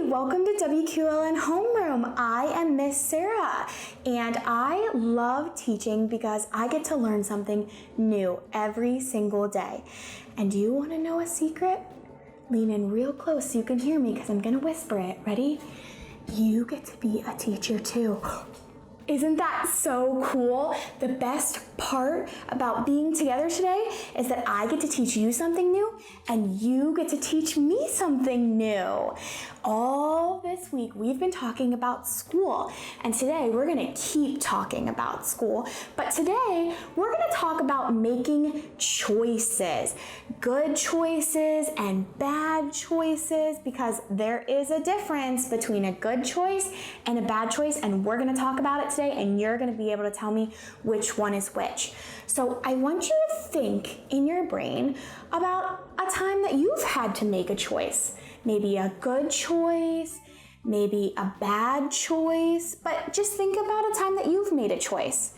Welcome to WQLN Homeroom. I am Miss Sarah, and I love teaching because I get to learn something new every single day. And do you want to know a secret? Lean in real close so you can hear me because I'm going to whisper it. Ready? You get to be a teacher too. Isn't that so cool? The best part about being together today is that I get to teach you something new and you get to teach me something new. All this week we've been talking about school, and today we're gonna keep talking about school, but today we're gonna talk about making choices. Good choices and bad choices, because there is a difference between a good choice and a bad choice, and we're gonna talk about it today, and you're gonna be able to tell me which one is which. So I want you to think in your brain about a time that you've had to make a choice. Maybe a good choice, maybe a bad choice, but just think about a time that you've made a choice.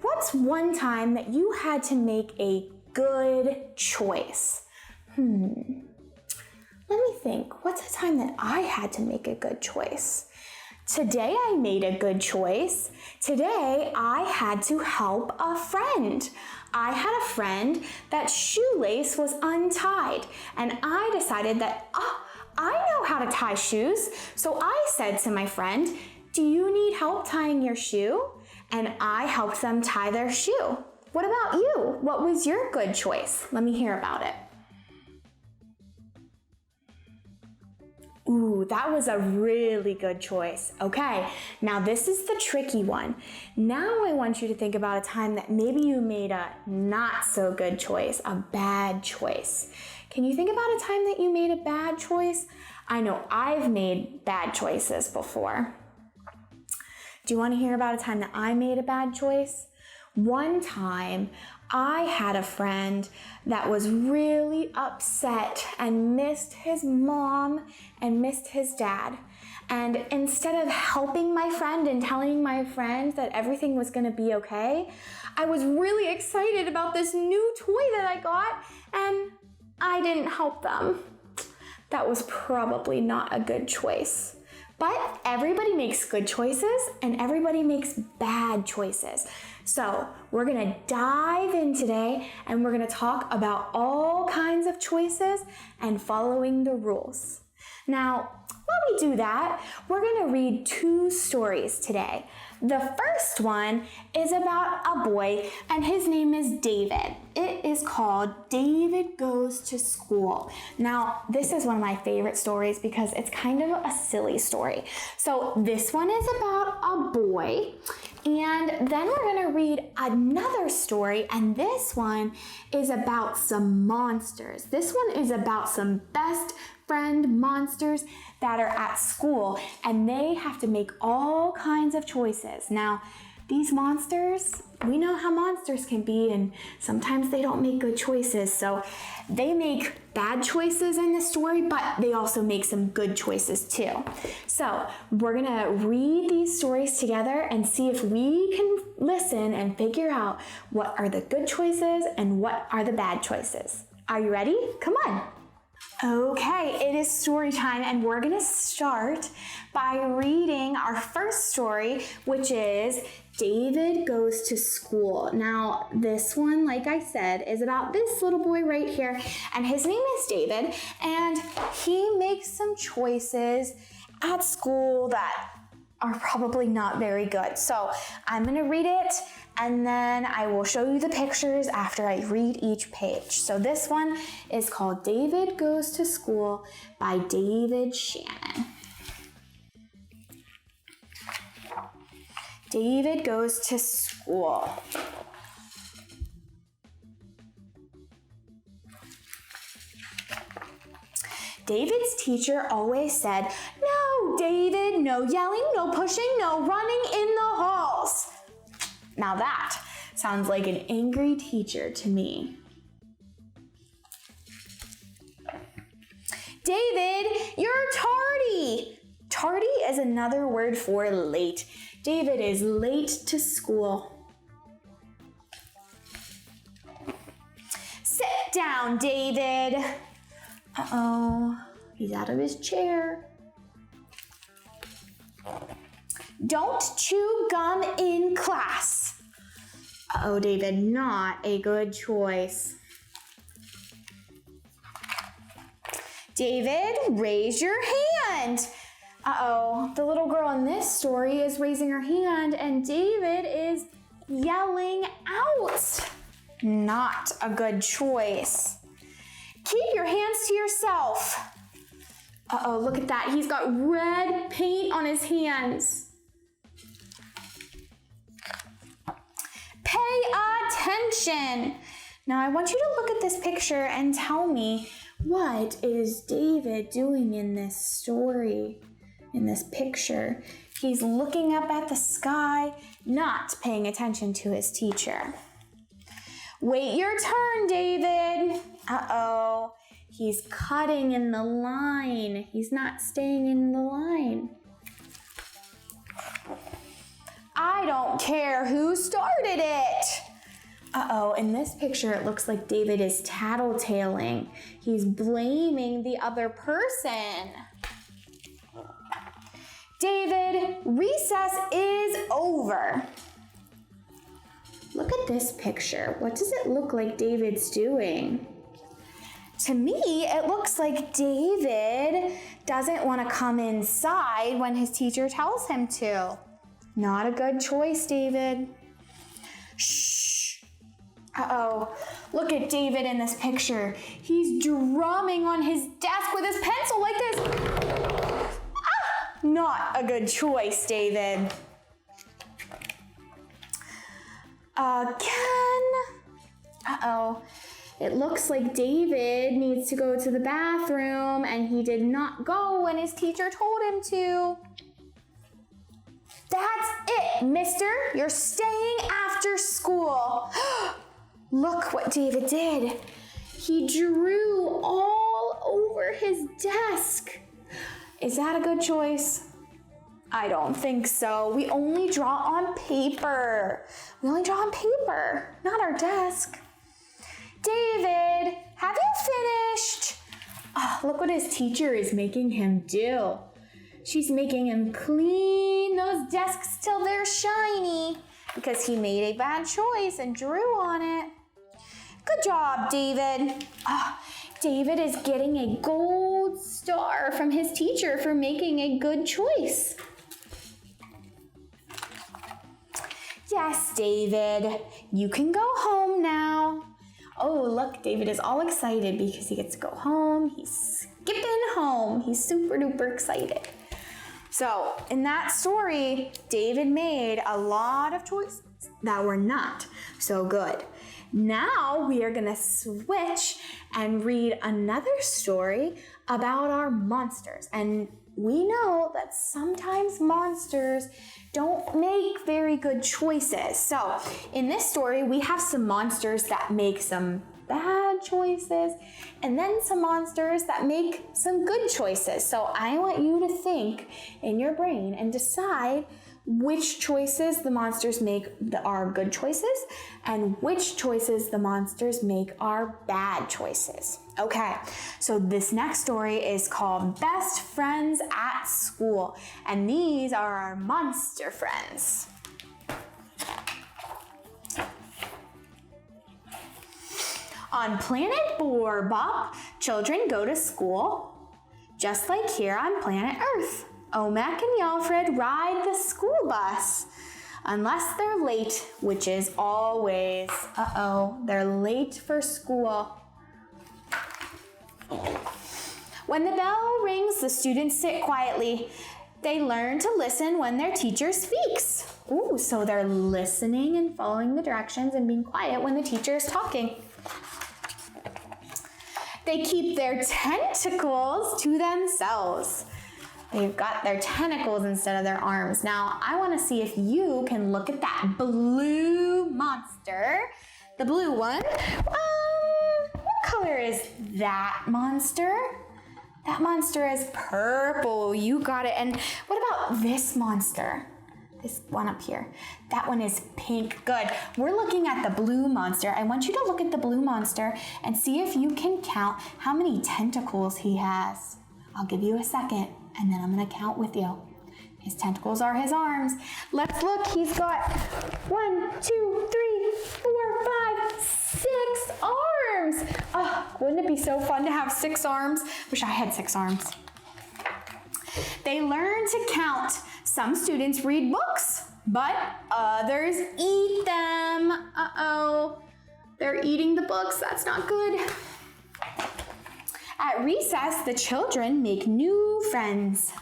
What's one time that you had to make a good choice? Let me think. What's a time that I had to make a good choice? Today I made a good choice. Today I had to help a friend. I had a friend that shoelace was untied, and I decided that I know how to tie shoes. So I said to my friend, "Do you need help tying your shoe?" And I helped them tie their shoe. What about you? What was your good choice? Let me hear about it. Ooh, that was a really good choice. Okay, now this is the tricky one. Now I want you to think about a time that maybe you made a not so good choice, a bad choice. Can you think about a time that you made a bad choice? I know I've made bad choices before. Do you want to hear about a time that I made a bad choice? One time, I had a friend that was really upset and missed his mom and missed his dad. And instead of helping my friend and telling my friend that everything was going to be okay, I was really excited about this new toy that I got, and I didn't help them. That was probably not a good choice. But everybody makes good choices and everybody makes bad choices. So we're gonna dive in today and we're gonna talk about all kinds of choices and following the rules. Now, while we do that, we're gonna read two stories today. The first one is about a boy, and his name is David. It is called David Goes to School. Now, this is one of my favorite stories because it's kind of a silly story. So this one is about a boy, and then we're gonna read another story, and this one is about some monsters. This one is about some best friend monsters that are at school, and they have to make all kinds of choices. Now, these monsters, we know how monsters can be, and sometimes they don't make good choices. So they make bad choices in this story, but they also make some good choices too. So we're gonna read these stories together and see if we can listen and figure out what are the good choices and what are the bad choices. Are you ready? Come on. Okay, it is story time, and we're gonna start by reading our first story, which is David Goes to School. Now, this one, like I said, is about this little boy right here, and his name is David, and he makes some choices at school that are probably not very good. So I'm gonna read it, and then I will show you the pictures after I read each page. So this one is called David Goes to School by David Shannon. David Goes to School. David's teacher always said, "No, David, no yelling, no pushing, no running in the halls." Now that sounds like an angry teacher to me. "David, you're tardy." Tardy is another word for late. David is late to school. "Sit down, David." Uh-oh, he's out of his chair. Don't chew gum in class. Uh-oh, David, not a good choice. David, raise your hand. Uh-oh, the little girl in this story is raising her hand and David is yelling out. Not a good choice. Keep your hands to yourself. Uh-oh, look at that. He's got red paint on his hands. Pay attention. Now I want you to look at this picture and tell me, what is David doing in this story, in this picture? He's looking up at the sky, not paying attention to his teacher. Wait your turn, David. Uh-oh, he's cutting in the line. He's not staying in the line. I don't care who started it. Uh-oh, in this picture, it looks like David is tattletaling. He's blaming the other person. David, recess is over. Look at this picture. What does it look like David's doing? To me, it looks like David doesn't want to come inside when his teacher tells him to. Not a good choice, David. Shh. Uh-oh, look at David in this picture. He's drumming on his desk with his pencil like this. Ah, not a good choice, David. Again. Uh-oh, it looks like David needs to go to the bathroom and he did not go when his teacher told him to. That's it, mister. You're staying after school. Look what David did. He drew all over his desk. Is that a good choice? I don't think so. We only draw on paper. We only draw on paper, not our desk. David, have you finished? Oh, look what his teacher is making him do. She's making him clean those desks till they're shiny because he made a bad choice and drew on it. Good job, David. Oh, David is getting a gold star from his teacher for making a good choice. Yes, David, you can go home now. Oh, look, David is all excited because he gets to go home. He's skipping home. He's super duper excited. So in that story, David made a lot of choices that were not so good. Now we are gonna switch and read another story about our monsters. And we know that sometimes monsters don't make very good choices. So in this story, we have some monsters that make some bad choices and then some monsters that make some good choices. So I want you to think in your brain and decide which choices the monsters make are good choices and which choices the monsters make are bad choices. Okay, so this next story is called Best Friends at School, and these are our monster friends. On planet Borbop, children go to school, just like here on planet Earth. Omek and Yalfred ride the school bus, unless they're late, which is always. Uh-oh, they're late for school. When the bell rings, the students sit quietly. They learn to listen when their teacher speaks. Ooh, so they're listening and following the directions and being quiet when the teacher is talking. They keep their tentacles to themselves. They've got their tentacles instead of their arms. Now, I want to see if you can look at that blue monster. The blue one. What color is that monster? That monster is purple. You got it. And what about this monster? This one up here. That one is pink. Good. We're looking at the blue monster. I want you to look at the blue monster and see if you can count how many tentacles he has. I'll give you a second and then I'm going to count with you. His tentacles are his arms. Let's look. He's got 1, 2, 3, 4, 5, 6 arms. Oh, wouldn't it be so fun to have 6 arms? Wish I had 6 arms. They learn to count. Some students read books, but others eat them. Uh-oh, they're eating the books. That's not good. At recess, the children make new friends.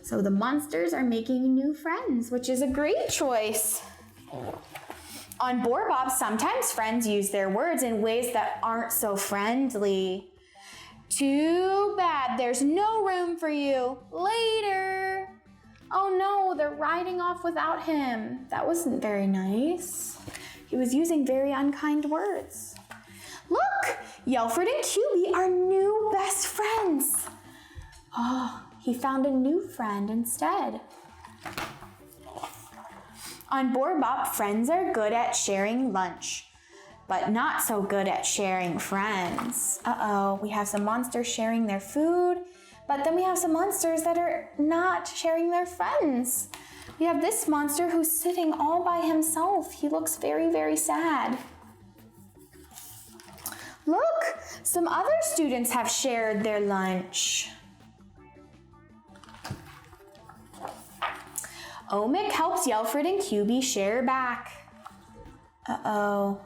So the monsters are making new friends, which is a great choice. On Board Bob, sometimes friends use their words in ways that aren't so friendly. Too bad, there's no room for you. Later. Oh no, they're riding off without him. That wasn't very nice. He was using very unkind words. Look, Yelfred and QB are new best friends. Oh, he found a new friend instead. On Board Bop, friends are good at sharing lunch, but not so good at sharing friends. Uh-oh, we have some monsters sharing their food, but then we have some monsters that are not sharing their friends. We have this monster who's sitting all by himself. He looks very, very sad. Look, some other students have shared their lunch. Omic helps Yelfred and QB share back. Uh-oh,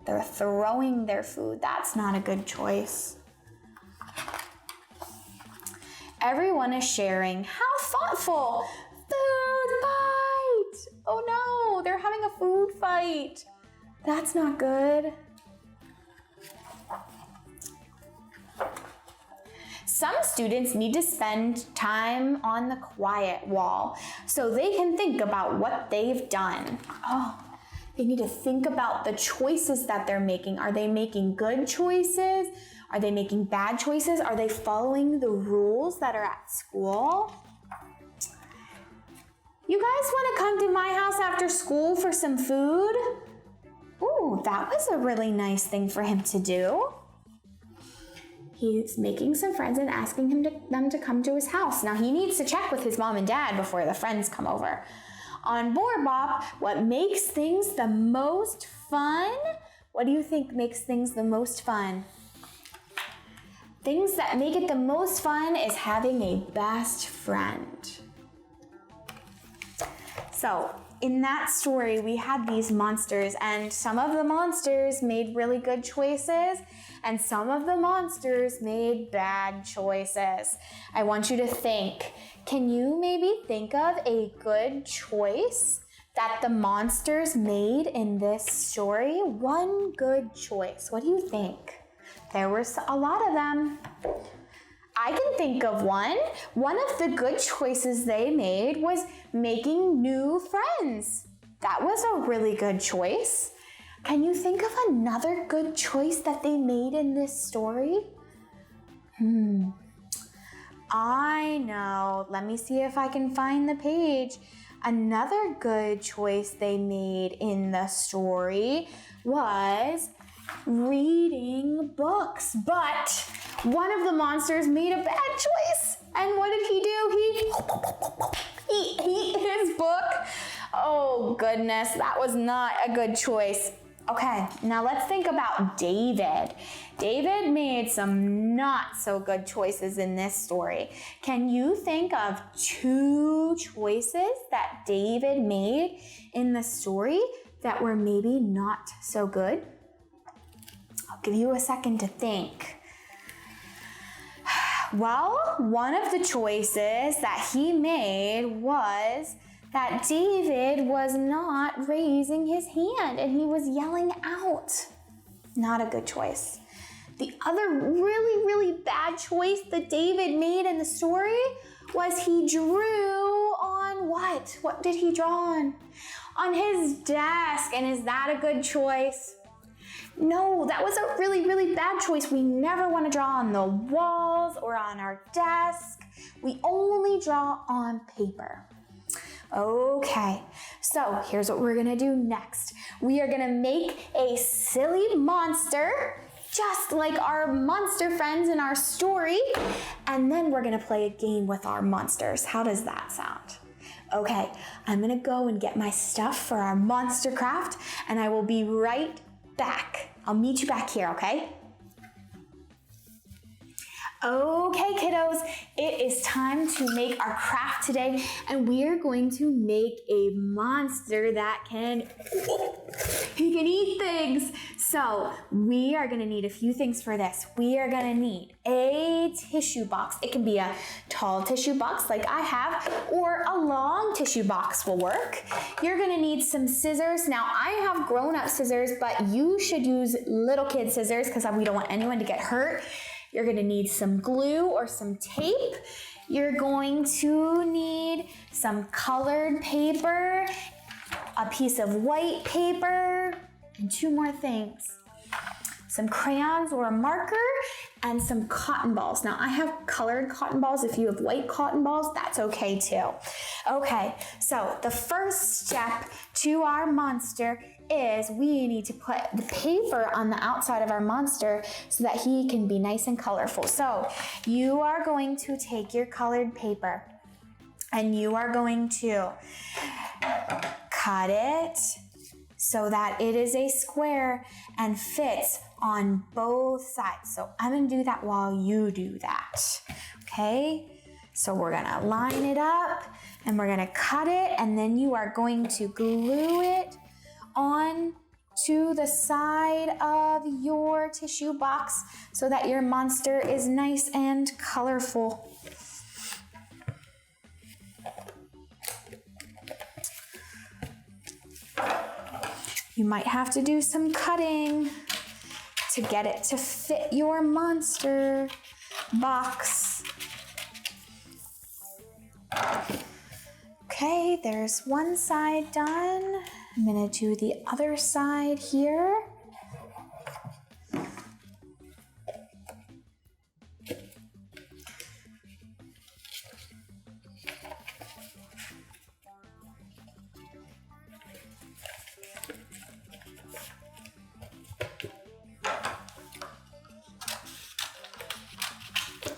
they're throwing their food. That's not a good choice. Everyone is sharing. How thoughtful. Food fight. Oh no, they're having a food fight. That's not good. Some students need to spend time on the quiet wall so they can think about what they've done. Oh, they need to think about the choices that they're making. Are they making good choices? Are they making bad choices? Are they following the rules that are at school? You guys want to come to my house after school for some food? Ooh, that was a really nice thing for him to do. He's making some friends and asking them to come to his house. Now he needs to check with his mom and dad before the friends come over. On Board Bop, what makes things the most fun? What do you think makes things the most fun? Things that make it the most fun is having a best friend. So in that story, we had these monsters, and some of the monsters made really good choices, and some of the monsters made bad choices. I want you to think. Can you maybe think of a good choice that the monsters made in this story? One good choice. What do you think? There were a lot of them. I can think of one. One of the good choices they made was making new friends. That was a really good choice. Can you think of another good choice that they made in this story? I know. Let me see if I can find the page. Another good choice they made in the story was reading books. But one of the monsters made a bad choice. And what did he do? He ate his book. Oh goodness, that was not a good choice. Okay, now let's think about David. David made some not so good choices in this story. Can you think of 2 choices that David made in the story that were maybe not so good? I'll give you a second to think. Well, one of the choices that he made was that David was not raising his hand and he was yelling out. Not a good choice. The other really, really bad choice that David made in the story was he drew on what? What did he draw on? On his desk. And is that a good choice? No, that was a really, really bad choice. We never want to draw on the walls or on our desk. We only draw on paper. Okay, so here's what we're gonna do next. We are gonna make a silly monster, just like our monster friends in our story, and then we're gonna play a game with our monsters. How does that sound? Okay, I'm gonna go and get my stuff for our monster craft, and I will be right back. I'll meet you back here, okay? Okay, kiddos, it is time to make our craft today, and we are going to make a monster that he can eat things. So we are gonna need a few things for this. We are gonna need a tissue box. It can be a tall tissue box like I have, or a long tissue box will work. You're gonna need some scissors. Now I have grown-up scissors, but you should use little kid scissors because we don't want anyone to get hurt. You're gonna need some glue or some tape. You're going to need some colored paper, a piece of white paper, and two more things. Some crayons or a marker, and some cotton balls. Now I have colored cotton balls. If you have white cotton balls, that's okay too. Okay, so the first step to our monster is we need to put the paper on the outside of our monster so that he can be nice and colorful. So you are going to take your colored paper and you are going to cut it so that it is a square and fits on both sides. So I'm gonna do that while you do that, okay? So we're gonna line it up and we're gonna cut it, and then you are going to glue it on to the side of your tissue box so that your monster is nice and colorful. You might have to do some cutting to get it to fit your monster box. Okay, there's one side done. I'm gonna do the other side here.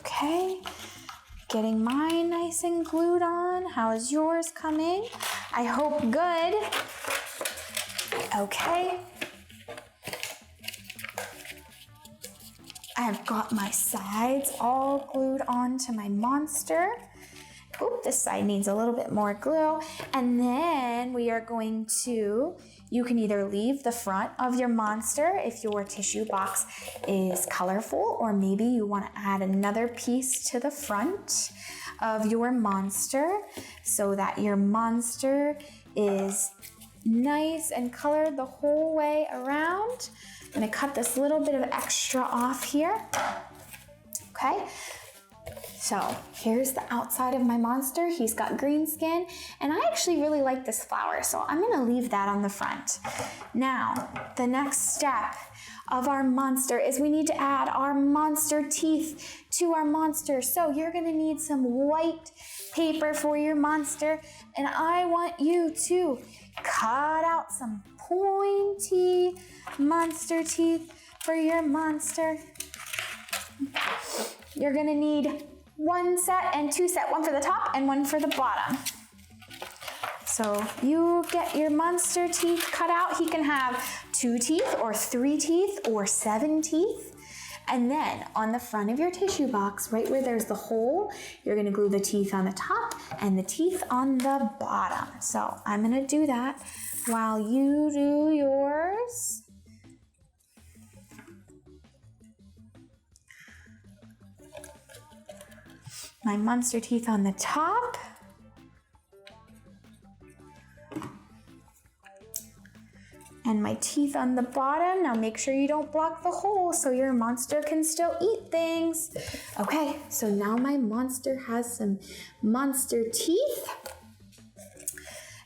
Okay, getting mine nice and glued on. How is yours coming? I hope good. Okay. I've got my sides all glued onto my monster. Oop, this side needs a little bit more glue. And then we are going to, you can either leave the front of your monster if your tissue box is colorful, or maybe you want to add another piece to the front of your monster so that your monster is nice and colored the whole way around. I'm gonna cut this little bit of extra off here. Okay, so here's the outside of my monster. He's got green skin, and I actually really like this flower, so I'm gonna leave that on the front. Now, the next step of our monster is we need to add our monster teeth to our monster. So you're gonna need some white paper for your monster, and I want you to cut out some pointy monster teeth for your monster. You're gonna need one set and two set, one for the top and one for the bottom. So you get your monster teeth cut out. He can have 2 teeth or 3 teeth or 7 teeth. And then on the front of your tissue box, right where there's the hole, you're gonna glue the teeth on the top and the teeth on the bottom. So I'm gonna do that while you do yours. My monster teeth on the top. And my teeth on the bottom. Now make sure you don't block the hole so your monster can still eat things. Okay, so now my monster has some monster teeth.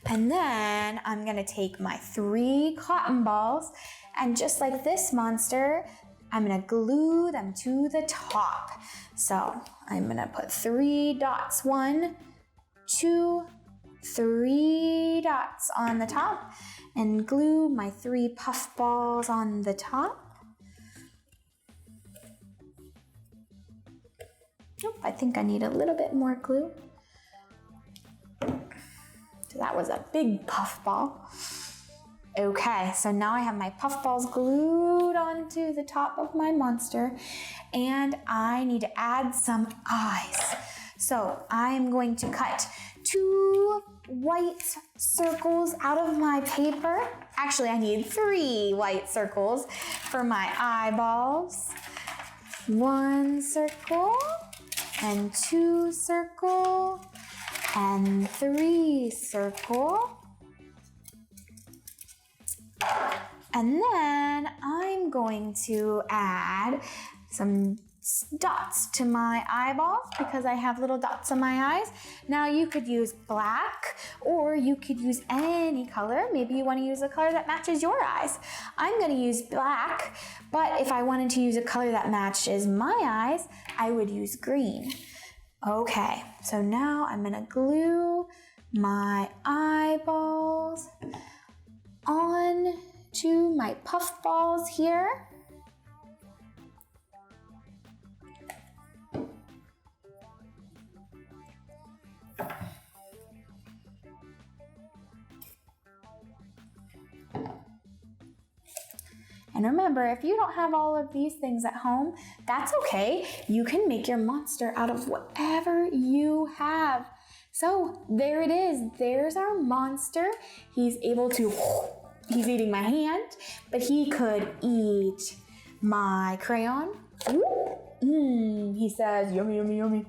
And then I'm gonna take my 3 cotton balls, and just like this monster, I'm gonna glue them to the top. So I'm gonna put 3 dots, 1, 2, 3 dots on the top, and glue my 3 puff balls on the top. Nope, I think I need a little bit more glue. So that was a big puffball. Okay, so now I have my puffballs glued onto the top of my monster, and I need to add some eyes. So I'm going to cut 2 white circles out of my paper. Actually, I need 3 white circles for my eyeballs. 1 circle, and 2 circle, and 3 circle. And then I'm going to add some dots to my eyeballs because I have little dots on my eyes. Now you could use black or you could use any color. Maybe you want to use a color that matches your eyes. I'm going to use black, but if I wanted to use a color that matches my eyes, I would use green. Okay, so now I'm going to glue my eyeballs on to my puffballs here. And remember, if you don't have all of these things at home, that's okay. You can make your monster out of whatever you have. So there it is. There's our monster. He's eating my hand, but he could eat my crayon. He says, yummy, yummy, yummy.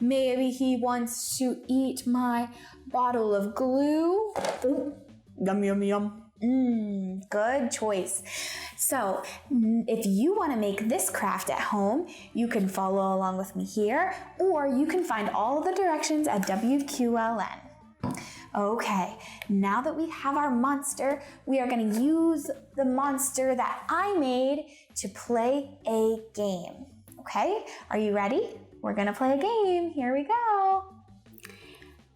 Maybe he wants to eat my bottle of glue. Yum, yum, yum. Good choice. So if you want to make this craft at home, you can follow along with me here, or you can find all of the directions at WQLN. Okay, now that we have our monster, we are going to use the monster that I made to play a game. Okay, are you ready? We're going to play a game. Here we go.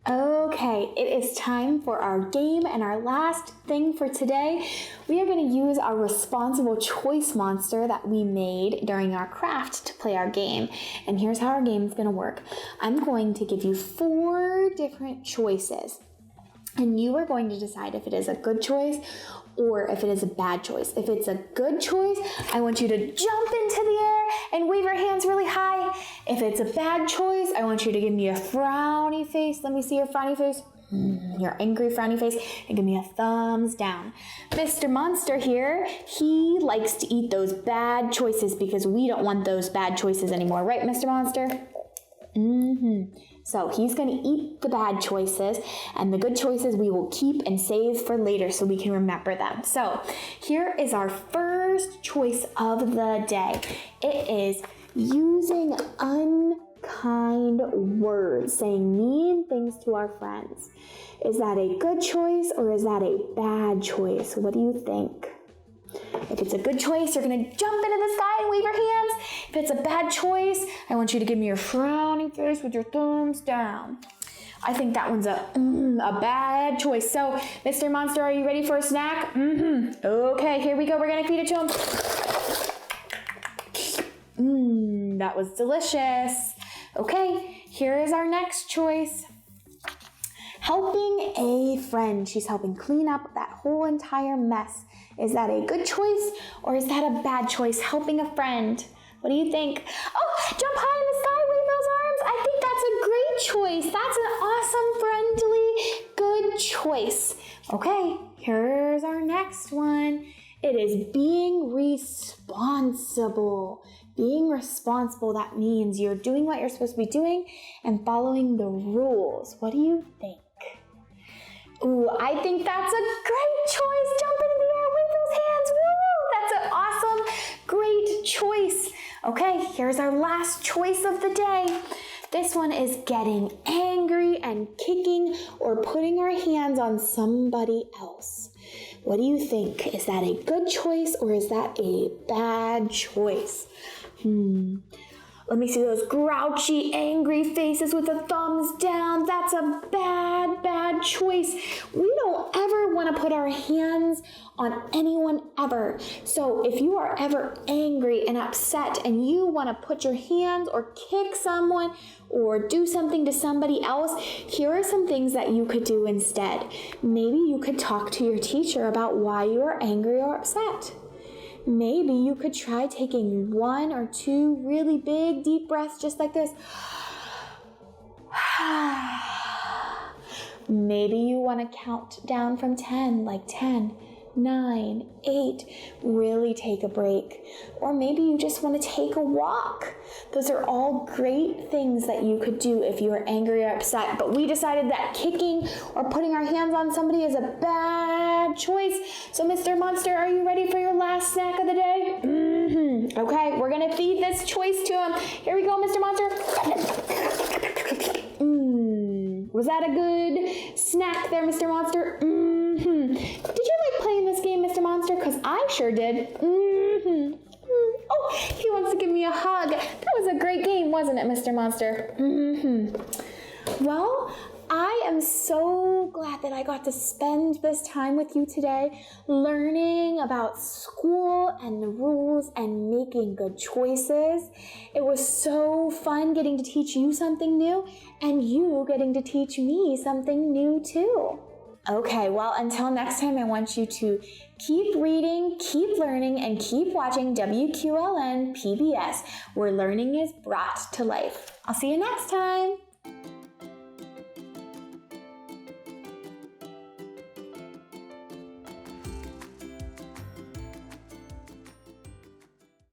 Okay, it is time for our game, and our last thing for today, we are going to use our responsible choice monster that we made during our craft to play our game. And here's how our game is going to work. I'm going to give you 4 different choices, and you are going to decide if it is a good choice or if it is a bad choice. If it's a good choice, I want you to jump into the air and wave your hands really high. If it's a bad choice, I want you to give me a frowny face. Let me see your frowny face. Your angry frowny face, and give me a thumbs down. Mr. Monster here, he likes to eat those bad choices because we don't want those bad choices anymore. Right, Mr. Monster? So he's going to eat the bad choices, and the good choices we will keep and save for later so we can remember them. So here is our first choice of the day. It is using unkind words, saying mean things to our friends. Is that a good choice or is that a bad choice? What do you think? If it's a good choice, you're going to jump into the sky and wave your hands. If it's a bad choice, I want you to give me your frowny face with your thumbs down. I think that one's a bad choice. So, Mr. Monster, are you ready for a snack? Okay, here we go. We're going to feed it to him. That was delicious. Okay, here is our next choice. Helping a friend. She's helping clean up that whole entire mess. Is that a good choice or is that a bad choice? Helping a friend. What do you think? Oh, jump high in the sky, wave those arms. I think that's a great choice. That's an awesome, friendly, good choice. Okay, here's our next one. It is being responsible. Being responsible, that means you're doing what you're supposed to be doing and following the rules. What do you think? Ooh, I think that's a great choice. Jump into the air, wave those hands. Woo! That's an awesome, great choice. Okay, here's our last choice of the day. This one is getting angry and kicking or putting our hands on somebody else. What do you think? Is that a good choice or is that a bad choice? Let me see those grouchy, angry faces with the thumbs down. That's a bad, bad choice. We don't ever want to put our hands on anyone ever. So if you are ever angry and upset and you want to put your hands or kick someone or do something to somebody else, here are some things that you could do instead. Maybe you could talk to your teacher about why you are angry or upset. Maybe you could try taking 1 or 2 really big deep breaths just like this. Maybe you want to count down from 10, like 10, 9, 8, really take a break. Or maybe you just want to take a walk. Those are all great things that you could do if you are angry or upset. But we decided that kicking or putting our hands on somebody is a bad choice. So Mr. Monster, are you ready for your last snack of the day? Okay, we're going to feed this choice to him. Here we go, Mr. Monster. Was that a good snack there, Mr. Monster? Did you like playing this game, Mr. Monster? Because I sure did. Oh, he wants to give me a hug. That was a great game, wasn't it, Mr. Monster? Well, I am so glad that I got to spend this time with you today learning about school and the rules and making good choices. It was so fun getting to teach you something new and you getting to teach me something new too. Okay, well, until next time, I want you to keep reading, keep learning, and keep watching WQLN PBS, where learning is brought to life. I'll see you next time.